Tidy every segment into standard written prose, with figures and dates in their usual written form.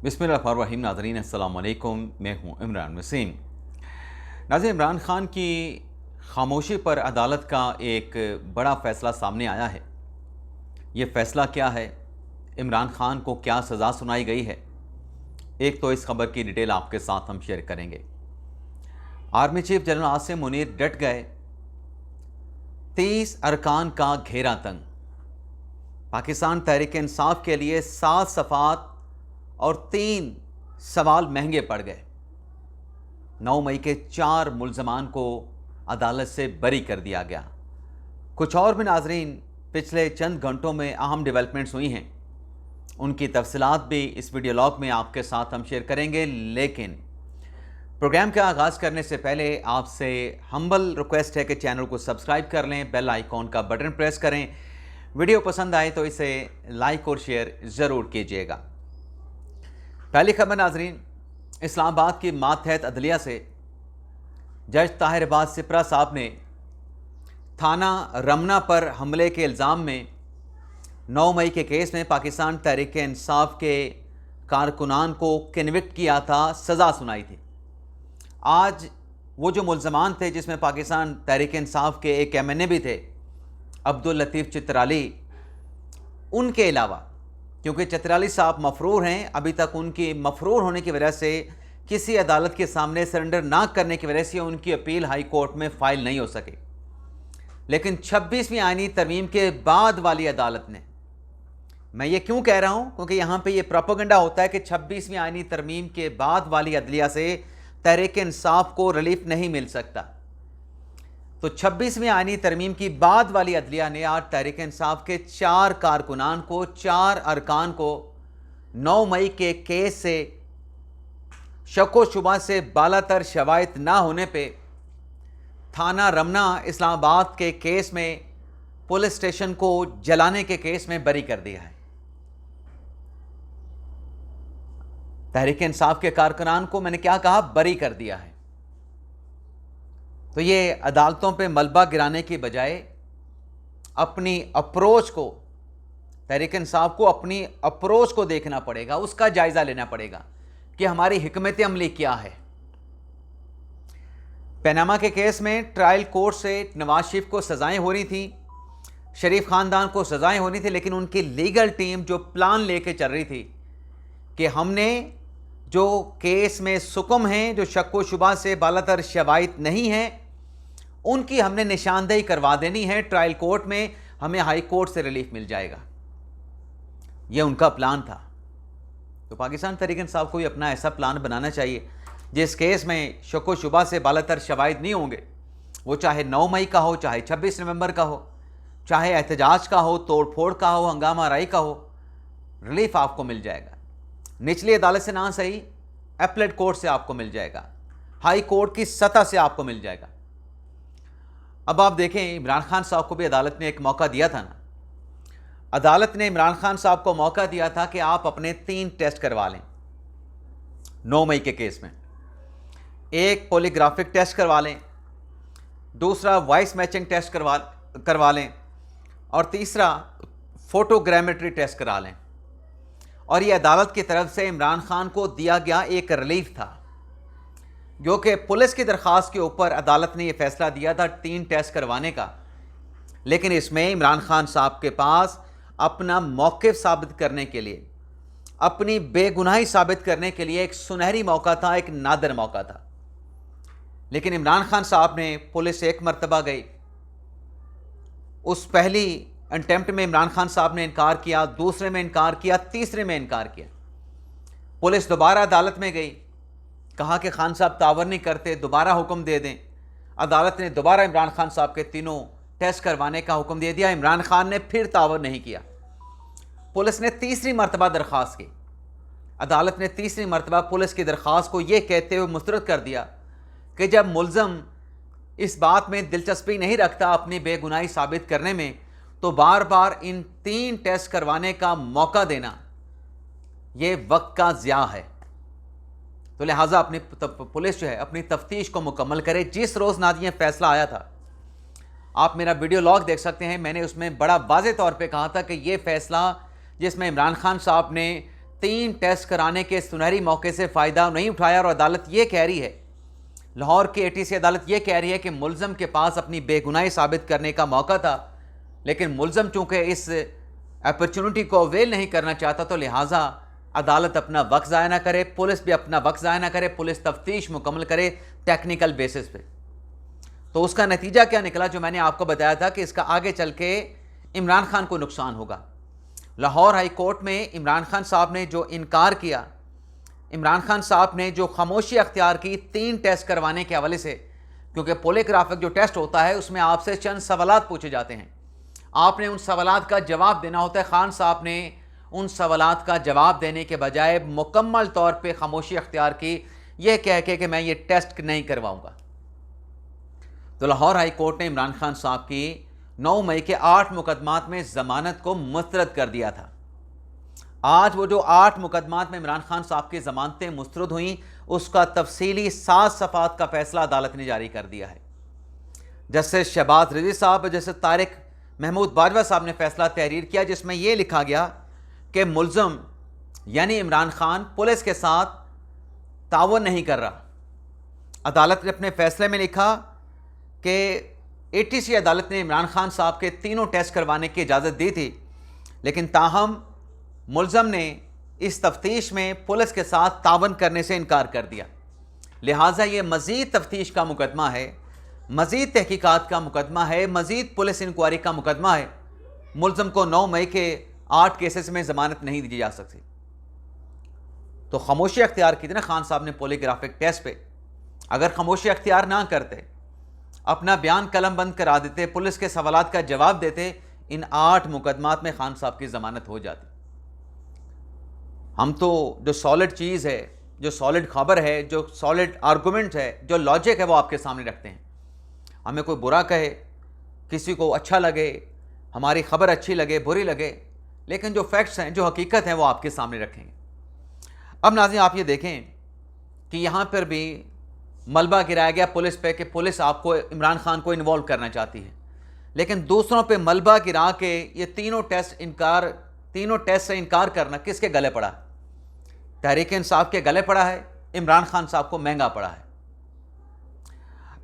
बिस्मिल्लाहिर्रहमानिर्रहीम। नाज़रीन अस्सलाम वालेकुम, मैं हूँ इमरान वसीम। नाज़रीन, इमरान खान की खामोशी पर अदालत का एक बड़ा फ़ैसला सामने आया है। ये फ़ैसला क्या है, इमरान खान को क्या सज़ा सुनाई गई है, एक तो इस खबर की डिटेल आपके साथ हम शेयर करेंगे। Army chief general Asim Munir डट गए, 30 अरकान का घेरा तंग। पाकिस्तान तहरीक इंसाफ के लिए 7 सफ़ात और 3 सवाल महंगे पड़ गए। 9 मई के 4 मुल्ज़मान को अदालत से बरी कर दिया गया। कुछ और भी नाज़रीन पिछले चंद घंटों में अहम डेवलपमेंट्स हुई हैं, उनकी तफसीलात भी इस वीडियो लॉग में आपके साथ हम शेयर करेंगे। लेकिन प्रोग्राम का आगाज़ करने से पहले आपसे हम्बल रिक्वेस्ट है कि चैनल को सब्सक्राइब कर लें, बेल आइकॉन का बटन प्रेस करें। वीडियो पसंद आए तो इसे लाइक और शेयर ज़रूर कीजिएगा। पहली खबर नाज़रीन, इस्लामाबाद की मातहत अदलिया से जज ताहिर अब्बास सिपरा साहब ने थाना रमना पर हमले के इल्ज़ाम में 9 मई के केस में पाकिस्तान तहरीक इंसाफ के कारकुनान को कन्विक्ट किया था, सज़ा सुनाई थी। आज वो जो मुल्ज़मान थे, जिसमें पाकिस्तान तहरीक इंसाफ के एक MNA भी थे, अब्दुल लतीफ़ चित्राली, उनके अलावा, क्योंकि चित्राली साहब मफरूर हैं, अभी तक उनकी मफरूर होने की वजह से किसी अदालत के सामने सरेंडर ना करने की वजह से उनकी अपील हाई कोर्ट में फ़ाइल नहीं हो सकी। लेकिन 26वीं आईनी तरमीम के बाद वाली अदालत ने, मैं ये क्यों कह रहा हूँ, क्योंकि यहाँ पे ये प्रोपेगेंडा होता है कि 26वीं आईनी तरमीम के बाद वाली अदलिया से तहरीक इंसाफ को रिलीफ नहीं मिल सकता। तो 26वीं आईनी तरमीम की बाद वाली अदलिया ने आज तहरीक इंसाफ के 4 कारकुनान को, 4 अरकान को 9 मई के केस से शक व शुबा से बालातर शवायद ना होने पे थाना रमना इस्लामाबाद के केस में, पुलिस स्टेशन को जलाने के केस में बरी कर दिया है। तहरीक इंसाफ के कारकुनान को मैंने क्या कहा, बरी कर दिया है। तो ये अदालतों पे मलबा गिराने की बजाय अपनी अप्रोच को, तहरीक इंसाफ को अपनी अप्रोच को देखना पड़ेगा, उसका जायज़ा लेना पड़ेगा कि हमारी हिकमत अमली क्या है। पनामा के केस में ट्रायल कोर्ट से नवाज शरीफ को सज़ाएं हो रही थी, शरीफ ख़ानदान को सज़ाएं होनी थी, लेकिन उनकी लीगल टीम जो प्लान लेके चल रही थी कि हमने जो केस में सुकम हैं, जो शक व शुबा से बालातर शवाहिद नहीं हैं, उनकी हमने निशानदेही करवा देनी है ट्रायल कोर्ट में, हमें हाई कोर्ट से रिलीफ मिल जाएगा। यह उनका प्लान था। तो पाकिस्तान तहरीक इंसाफ को भी अपना ऐसा प्लान बनाना चाहिए जिस केस में शक व शुबा से बालातर शवाहिद नहीं होंगे, वो चाहे 9 मई का हो, चाहे 26 नवंबर का हो, चाहे एहतजाज का हो, तोड़ फोड़ का हो, हंगामा राई का हो, रिलीफ आपको मिल जाएगा। निचली अदालत से ना सही, एपलेट कोर्ट से आपको मिल जाएगा, हाई कोर्ट की सतह से आपको मिल जाएगा। अब आप देखें, इमरान खान साहब को भी अदालत ने एक मौका दिया था ना। अदालत ने इमरान खान साहब को मौका दिया था कि आप अपने 3 टेस्ट करवा लें 9 मई के केस में। एक पॉलीग्राफिक टेस्ट करवा लें, दूसरा वॉइस मैचिंग टेस्ट करवा लें, और तीसरा फोटोग्रामेट्री टेस्ट करा लें। और ये अदालत की तरफ से इमरान खान को दिया गया एक रिलीफ था, जो कि पुलिस की दरख्वास्त के ऊपर अदालत ने यह फैसला दिया था 3 टेस्ट करवाने का। लेकिन इसमें इमरान खान साहब के पास अपना मौक़िफ़ साबित करने के लिए, अपनी बेगुनाही साबित करने के लिए एक सुनहरी मौका था, एक नादर मौका था। लेकिन इमरान खान साहब ने, पुलिस एक मरतबा गई, उस पहली अटेम्प्ट में इमरान खान साहब ने इनकार किया, दूसरे में इनकार किया, तीसरे में इनकार किया। पुलिस दोबारा अदालत में गई, कहा कि खान साहब तावर नहीं करते, दोबारा हुक्म दे दें। अदालत ने दोबारा इमरान खान साहब के तीनों टेस्ट करवाने का हुक्म दे दिया। इमरान खान ने फिर तावर नहीं किया। पुलिस ने तीसरी मरतबा दरख्वास्त की। अदालत ने तीसरी मरतबा पुलिस की दरख्वास्त को यह कहते हुए मुस्तरद कर दिया कि जब मुल्ज़म इस बात में दिलचस्पी नहीं रखता अपनी बेगुनाही साबित करने में, तो बार बार इन 3 टेस्ट करवाने का मौका देना यह वक्त का ज़िया है। तो लिहाजा अपनी पुलिस जो है अपनी तफ्तीश को मुकम्मल करे। जिस रोज़ नाज़रीन फैसला आया था, आप मेरा वीडियो लॉग देख सकते हैं, मैंने उसमें बड़ा वाज़ेह तौर पे कहा था कि ये फ़ैसला जिसमें इमरान खान साहब ने 3 टेस्ट कराने के सुनहरी मौके से फ़ायदा नहीं उठाया और अदालत ये कह रही है, लाहौर की ATC अदालत ये कह रही है कि मुल्ज़म के पास अपनी बेगुनाही साबित करने का मौका था, लेकिन मुल्ज़म चूँकि इस अपॉर्चुनिटी को अवेल नहीं करना चाहता, तो लिहाजा अदालत अपना वक्त ज़ाया ना करे, पुलिस भी अपना वक्त ज़ाया ना करे, पुलिस तफ्तीश मुकम्मल करे टेक्निकल बेसिस पे। तो उसका नतीजा क्या निकला, जो मैंने आपको बताया था कि इसका आगे चल के इमरान खान को नुकसान होगा। लाहौर हाई कोर्ट में इमरान खान साहब ने जो इनकार किया, इमरान खान साहब ने जो खामोशी अख्तियार की 3 टेस्ट करवाने के हवाले से, क्योंकि पॉलीग्राफिक जो टेस्ट होता है उसमें आपसे चंद सवालात पूछे जाते हैं, आपने उन सवालात का जवाब देना होता है। खान साहब ने उन सवालात का जवाब देने के बजाय मुकम्मल तौर पे खामोशी अख्तियार की, यह कह के कि मैं ये टेस्ट नहीं करवाऊंगा। तो लाहौर हाई कोर्ट ने इमरान खान साहब की 9 मई के 8 मुकदमात में ज़मानत को मुस्तरद कर दिया था। आज वो जो 8 मुकदमात में इमरान खान साहब की ज़मानतें मुस्तरद हुई, उसका तफसीली 7 सफ़ात का फैसला अदालत ने जारी कर दिया है। जस्टिस शहबाज रिजवी साहब, जैसे तारिक महमूद बाजवा साहब ने फैसला तहरीर किया, जिसमें यह लिखा गया कि मुल्ज़म यानी इमरान खान पुलिस के साथ ताउन नहीं कर रहा। अदालत ने अपने फैसले में लिखा कि ATC अदालत ने इमरान खान साहब के तीनों टेस्ट करवाने की इजाज़त दी थी, लेकिन ताहम मुल्ज़म ने इस तफ्तीश में पुलिस के साथ तावन करने से इनकार कर दिया। लिहाजा ये मज़ीद तफ्तीश का मुकदमा है, मज़ीद तहकीकात का मुकदमा है, मज़ीद पुलिस इंक्वायरी का मुकदमा है। मुल्ज़म को 9 मई के 8 केसेस में ज़मानत नहीं दी जा सकती। तो खामोशी अख्तियार की थी ना खान साहब ने पॉलीग्राफिक टेस्ट पे। अगर खामोशी अख्तियार ना करते, अपना बयान कलम बंद करा देते, पुलिस के सवालात का जवाब देते, इन 8 मुकदमात में खान साहब की ज़मानत हो जाती। हम तो जो सॉलिड चीज़ है, जो सॉलिड खबर है, जो सॉलिड आर्गूमेंट है, जो लॉजिक है, वो आपके सामने रखते हैं। हमें कोई बुरा कहे, किसी को अच्छा लगे, हमारी खबर अच्छी लगे, बुरी लगे, लेकिन जो फैक्ट्स हैं, जो हकीकत है, वो आपके सामने रखेंगे। अब नाज़रीन आप ये देखें कि यहाँ पर भी मलबा गिराया गया पुलिस पे कि पुलिस आपको, इमरान खान को इन्वॉल्व करना चाहती है, लेकिन दूसरों पे मलबा गिरा के ये तीनों टेस्ट से इनकार करना किसके गले पड़ा? तहरीक इंसाफ के गले पड़ा है, इमरान खान साहब को महंगा पड़ा है।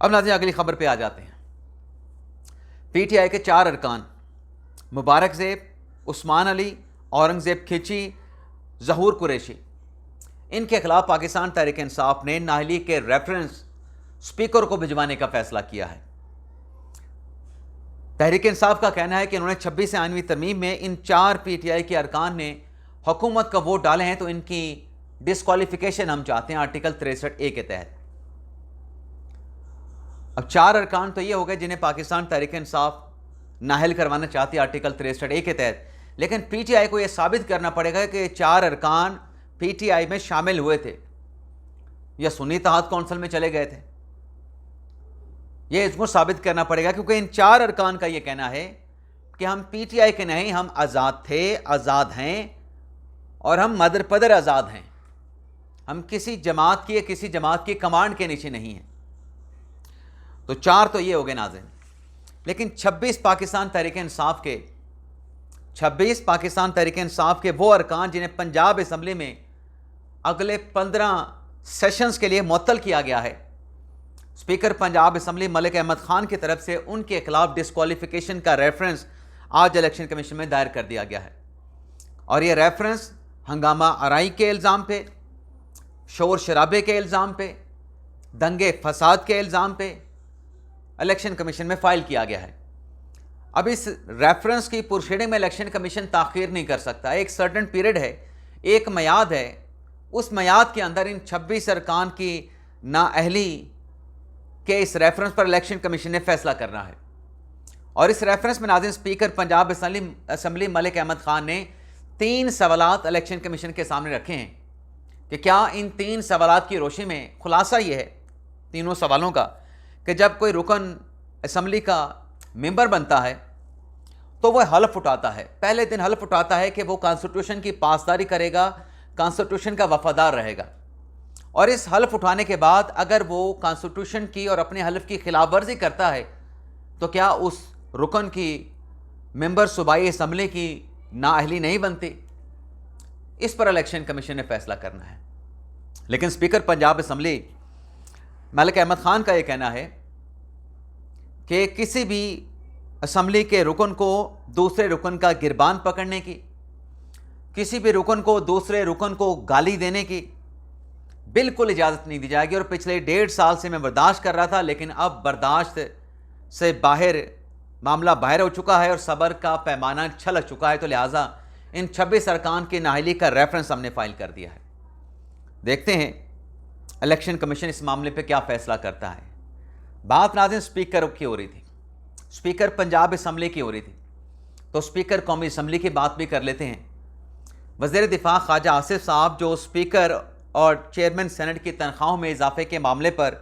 अब नाज़रीन अगली खबर पे आ जाते हैं। PTI के 4 अरकान मुबारक ज़ेब, उस्मान अली, औरंगज़ेब खिची, ज़हूर कुरैशी, इनके खिलाफ पाकिस्तान तहरीक इंसाफ ने नाअहली के रेफरेंस स्पीकर को भिजवाने का फैसला किया है। तहरीक इंसाफ का कहना है कि इन्होंने 26 आइनवी तरमीम में इन 4 PTI के अरकान ने हुकूमत का वोट डाले हैं, तो इनकी डिस्क्वालिफिकेशन हम चाहते हैं आर्टिकल 63A के तहत। अब 4 अरकान तो ये हो गए जिन्हें पाकिस्तान तहरीक इंसाफ नाअहल करवाना चाहती है आर्टिकल 63A के तहत, लेकिन PTI को यह साबित करना पड़ेगा कि 4 अरकान PTI में शामिल हुए थे या सुन्नी इत्तेहाद कौंसिल में चले गए थे। यह इसको साबित करना पड़ेगा, क्योंकि इन 4 अरकान का यह कहना है कि हम PTI के नहीं, हम आज़ाद थे, आज़ाद हैं और हम मदर पदर आज़ाद हैं। हम किसी जमात की कमांड के नीचे नहीं हैं। तो 4 तो ये हो गए नाज़रीन, लेकिन 26 पाकिस्तान तहरीक इंसाफ के वो अरकान जिन्हें पंजाब असम्बली में अगले 15 सेशंस के लिए मुअत्तल किया गया है। स्पीकर पंजाब असम्बली मलिक अहमद खान की तरफ से उनके खिलाफ डिस्क्वालिफिकेशन का रेफरेंस आज इलेक्शन कमीशन में दायर कर दिया गया है, और यह रेफरेंस हंगामा आराई के इल्ज़ाम पे, शोर शराबे के इल्ज़ाम पे, दंगे फसाद के इल्ज़ाम पे इलेक्शन कमीशन में फ़ाइल किया गया है। अब इस रेफरेंस की पुरशीडिंग में इलेक्शन कमीशन ताख़ीर नहीं कर सकता। एक सर्टन पीरियड है, एक मयाद है, उस मयाद के अंदर इन 26 अरकान की नाअहली के इस रेफरेंस पर इलेक्शन कमीशन ने फैसला करना है। और इस रेफरेंस में नाज़रीन स्पीकर पंजाब असम्बली मलिक अहमद खान ने 3 सवालात इलेक्शन कमीशन के सामने रखे हैं कि क्या इन 3 सवालात की रोशनी में, खुलासा ये है तीनों सवालों का कि जब कोई रुकन असम्बली का मेंबर बनता है तो वह हल्फ उठाता है, पहले दिन हल्फ उठाता है कि वो कॉन्स्टिट्यूशन की पासदारी करेगा, कॉन्स्टिट्यूशन का वफादार रहेगा, और इस हल्फ उठाने के बाद अगर वो कॉन्स्टिट्यूशन की और अपने हल्फ की खिलाफ वर्जी करता है तो क्या उस रुकन की मेंबर सूबाई असम्बली की नाअहली नहीं बनती? इस पर इलेक्शन कमीशन ने फैसला करना है। लेकिन स्पीकर पंजाब असम्बली मलिक अहमद खान का यह कहना है कि किसी भी असम्बली के रुकन को दूसरे रुकन का गिरबान पकड़ने की, किसी भी रुकन को दूसरे रुकन को गाली देने की बिल्कुल इजाज़त नहीं दी जाएगी। और पिछले 1.5 साल से मैं बर्दाश्त कर रहा था, लेकिन अब बर्दाश्त से बाहर मामला बाहर हो चुका है और सब्र का पैमाना छलक चुका है। तो लिहाजा इन 26 अरकान की नाअहली का रेफरेंस हमने फाइल कर दिया है। देखते हैं इलेक्शन कमीशन इस मामले पे क्या फैसला करता है। बात नाज़रीन स्पीकर की हो रही थी, स्पीकर पंजाब असम्बली की हो रही थी, तो स्पीकर कौमी असम्बली की बात भी कर लेते हैं। वज़ीर दिफा ख्वाजा आसिफ साहब जो स्पीकर और चेयरमैन सेनेट की तनख्वाहों में इजाफे के मामले पर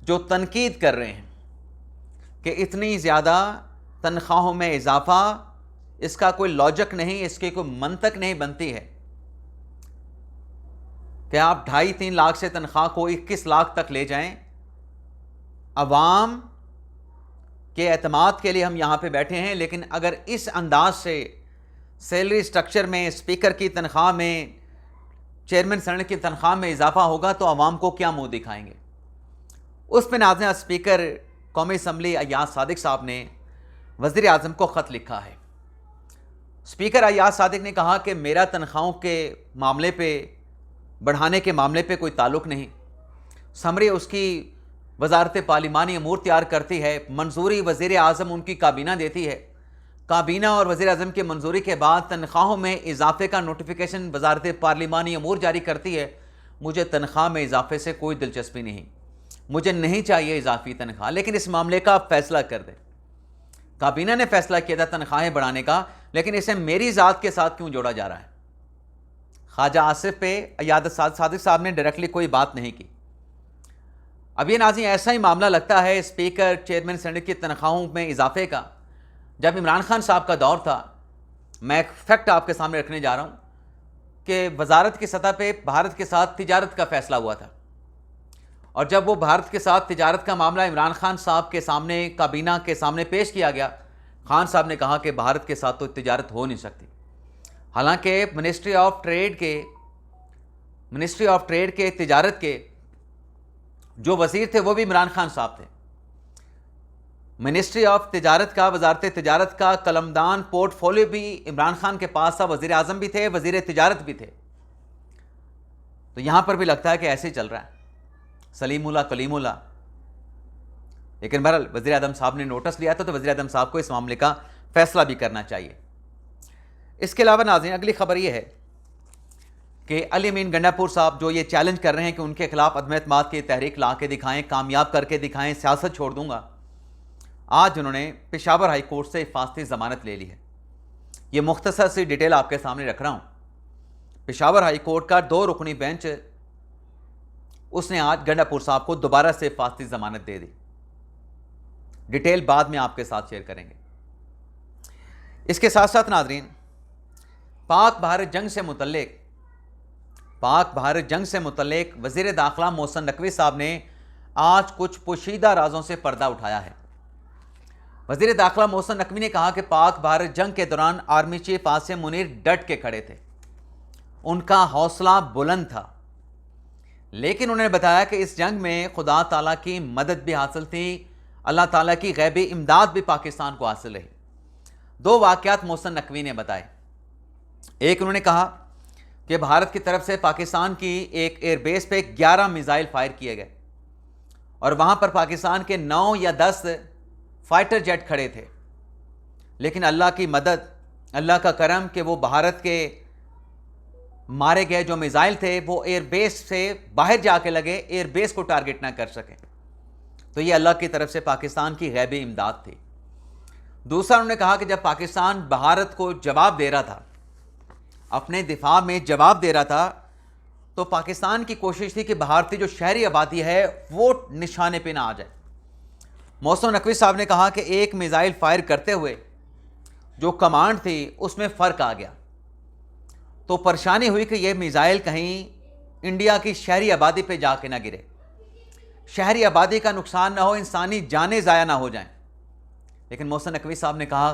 जो तनकीद कर रहे हैं कि इतनी ज़्यादा तनख्वाहों में इजाफा, इसका कोई लॉजिक नहीं, इसकी कोई मंतक नहीं बनती है कि आप 2.5-3 लाख से तनख्वाह को 21 लाख तक ले जाएं। अवाम के एतमाद के लिए हम यहाँ पे बैठे हैं, लेकिन अगर इस अंदाज से सैलरी स्ट्रक्चर में, स्पीकर की तनख्वाह में, चेयरमैन सेनेट की तनख्वाह में इजाफा होगा तो अवाम को क्या मुंह दिखाएंगे। उस पर नाज़रीन स्पीकर कौमी असम्बली अय्याज सादिक साहब ने वज़ीर आज़म को ख़त लिखा है। स्पीकर अय्याज सादिक ने कहा कि मेरा तनख्वाहों के मामले पे, बढ़ाने के मामले पे कोई ताल्लुक़ नहीं। समरी उसकी वजारत पार्लिमानी अमूर तैयार करती है, मंजूरी वज़ीर आज़म उनकी काबीना देती है, काबीना और वज़ीर आज़म की मंजूरी के बाद तनख्वाहों में इजाफे का नोटिफिकेशन वजारत पार्लिमानी अमूर जारी करती है। मुझे तनख्वाह में इजाफे से कोई दिलचस्पी नहीं, मुझे नहीं चाहिए इजाफी तनख्वाह, लेकिन इस मामले का आप फैसला कर दें। काबीना ने फैसला किया था तनख्वाहें बढ़ाने का, लेकिन इसे मेरी ज़ात के साथ क्यों जोड़ा जा रहा है। ख्वाजा आसिफ पे अय्याज सादिक साहब ने डायरेक्टली कोई बात नहीं की। अब ये नाज़रीन ऐसा ही मामला लगता है स्पीकर चेयरमैन सेनेट की तनख्वाहों में इजाफे का, जब इमरान खान साहब का दौर था। मैं एक फैक्ट आपके सामने रखने जा रहा हूँ कि वजारत की सतह पे भारत के साथ तिजारत का फैसला हुआ था, और जब वो भारत के साथ तिजारत का मामला इमरान खान साहब के सामने, काबीना के सामने पेश किया गया, खान साहब ने कहा कि भारत के साथ तो तिजारत हो नहीं सकती। हालांकि मिनिस्ट्री ऑफ ट्रेड के तिजारत के जो वज़ीर थे वो भी इमरान खान साहब थे। मिनिस्ट्री ऑफ तिजारत का, वजारत तिजारत का कलमदान पोर्टफोलियो भी इमरान खान के पास था, वज़ीर आज़म भी थे, वज़ीर तिजारत भी थे। तो यहाँ पर भी लगता है कि ऐसे ही चल रहा है, सलीमुल्लाह कलीमुल्लाह। लेकिन बहरहाल वज़ीर आज़म साहब ने नोटिस लिया था, तो वज़ीर आज़म साहब को इस मामले का फैसला भी करना चाहिए। इसके अलावा नाज़रीन अगली खबर यह है कि अली अमीन गंडापुर साहब जो ये चैलेंज कर रहे हैं कि उनके खिलाफ अदम एतमाद की तहरीक ला के दिखाएं, कामयाब करके दिखाएं, सियासत छोड़ दूंगा। आज उन्होंने पेशावर हाई कोर्ट से हिफाजती ज़मानत ले ली है। ये मुख्तसर सी डिटेल आपके सामने रख रहा हूँ। पेशावर हाई कोर्ट का 2 रुकनी बेंच उसने आज गंडापुर साहब को दोबारा से हिफाजती ज़मानत दे दी। डिटेल बाद में आपके साथ शेयर करेंगे। इसके साथ साथ नाज़रीन पाक भारत जंग से मुतल्लिक वज़ीर दाखिला मोहसिन नकवी साहब ने आज कुछ पोशीदा राजों से पर्दा उठाया है। वज़ीर दाखिला मोहसिन नकवी ने कहा कि पाक भारत जंग के दौरान आर्मी चीफ आसिम मुनीर डट के खड़े थे, उनका हौसला बुलंद था, लेकिन उन्होंने बताया कि इस जंग में खुदा ताला की मदद भी हासिल थी, अल्लाह ताला की गैबी इमदाद भी पाकिस्तान को हासिल रही। 2 वाक़यात मोहसिन नकवी ने बताए। एक, उन्होंने कहा कि भारत की तरफ से पाकिस्तान की एक एयरबेस पे 11 मिसाइल फायर किए गए और वहाँ पर पाकिस्तान के 9 या 10 फाइटर जेट खड़े थे, लेकिन अल्लाह की मदद, अल्लाह का करम कि वो भारत के मारे गए जो मिसाइल थे वो एयरबेस से बाहर जाके लगे, एयरबेस को टारगेट ना कर सके। तो ये अल्लाह की तरफ से पाकिस्तान की गैबी इमदाद थी। दूसरा, उन्होंने कहा कि जब पाकिस्तान भारत को जवाब दे रहा था, अपने दिफा में जवाब दे रहा था, तो पाकिस्तान की कोशिश थी कि भारतीय जो शहरी आबादी है वो निशाने पे ना आ जाए। मोहसिन नकवी साहब ने कहा कि एक मिसाइल फायर करते हुए जो कमांड थी उसमें फ़र्क आ गया, तो परेशानी हुई कि यह मिसाइल कहीं इंडिया की शहरी आबादी पे जाके ना गिरे, शहरी आबादी का नुकसान ना हो, इंसानी जानें ज़ाया ना हो जाएं। लेकिन मोहसिन नकवी साहब ने कहा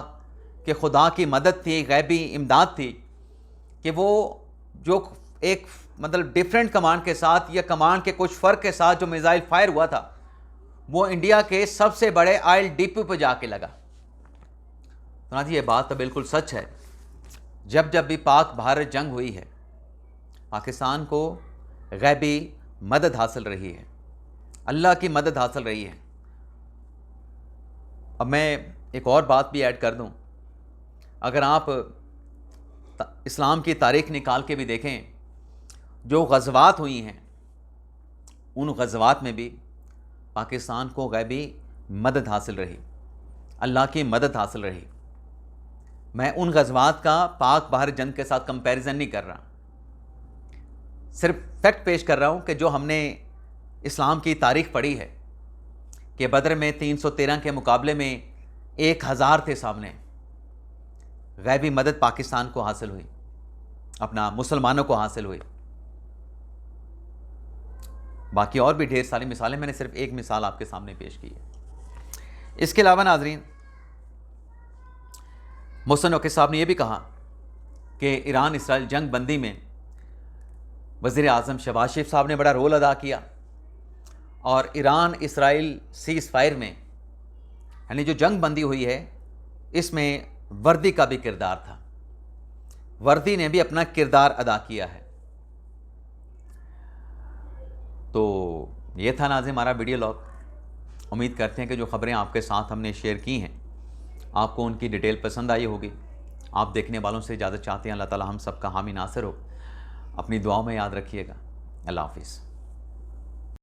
कि खुदा की मदद थी, गैबी इमदाद थी कि वो जो एक मतलब डिफरेंट कमांड के साथ या कमांड के कुछ फ़र्क के साथ जो मिसाइल फायर हुआ था वो इंडिया के सबसे बड़े ऑयल डिपो पर जाके लगा। तो ना जी ये बात तो बिल्कुल सच है। जब जब भी पाक भारत जंग हुई है पाकिस्तान को गैबी मदद हासिल रही है, अल्लाह की मदद हासिल रही है। अब मैं एक और बात भी ऐड कर दूं, अगर आप इस्लाम की तारीख निकाल के भी देखें, जो ग़ज़वात हुई हैं उन ग़ज़वात में भी पाकिस्तान को गैबी मदद हासिल रही, अल्लाह की मदद हासिल रही। मैं उन ग़ज़वात का पाक भारत जंग के साथ कंपैरिजन नहीं कर रहा, सिर्फ फैक्ट पेश कर रहा हूँ कि जो हमने इस्लाम की तारीख पढ़ी है कि बदर में 313 के मुकाबले में 1000 थे सामने, गैबी मदद पाकिस्तान को हासिल हुई, अपना मुसलमानों को हासिल हुई। बाकी और भी ढेर सारी मिसालें, मैंने सिर्फ एक मिसाल आपके सामने पेश की है। इसके अलावा नाज़रीन, मोहसिन नक़वी साहब ने यह भी कहा कि ईरान इसराइल जंग बंदी में वज़ीर आज़म शहबाज शरीफ साहब ने बड़ा रोल अदा किया और ईरान इसराइल सीज़ फायर में, यानी जो जंग बंदी हुई है, इसमें वर्दी का भी किरदार था, वर्दी ने भी अपना किरदार अदा किया है। तो ये था नाज़रीन हमारा वीडियो लॉग। उम्मीद करते हैं कि जो ख़बरें आपके साथ हमने शेयर की हैं आपको उनकी डिटेल पसंद आई होगी। आप देखने वालों से इजाज़त चाहते हैं। अल्लाह ताला हम सबका हामी नासिर हो। अपनी दुआओं में याद रखिएगा। अल्लाह हाफ़िज़।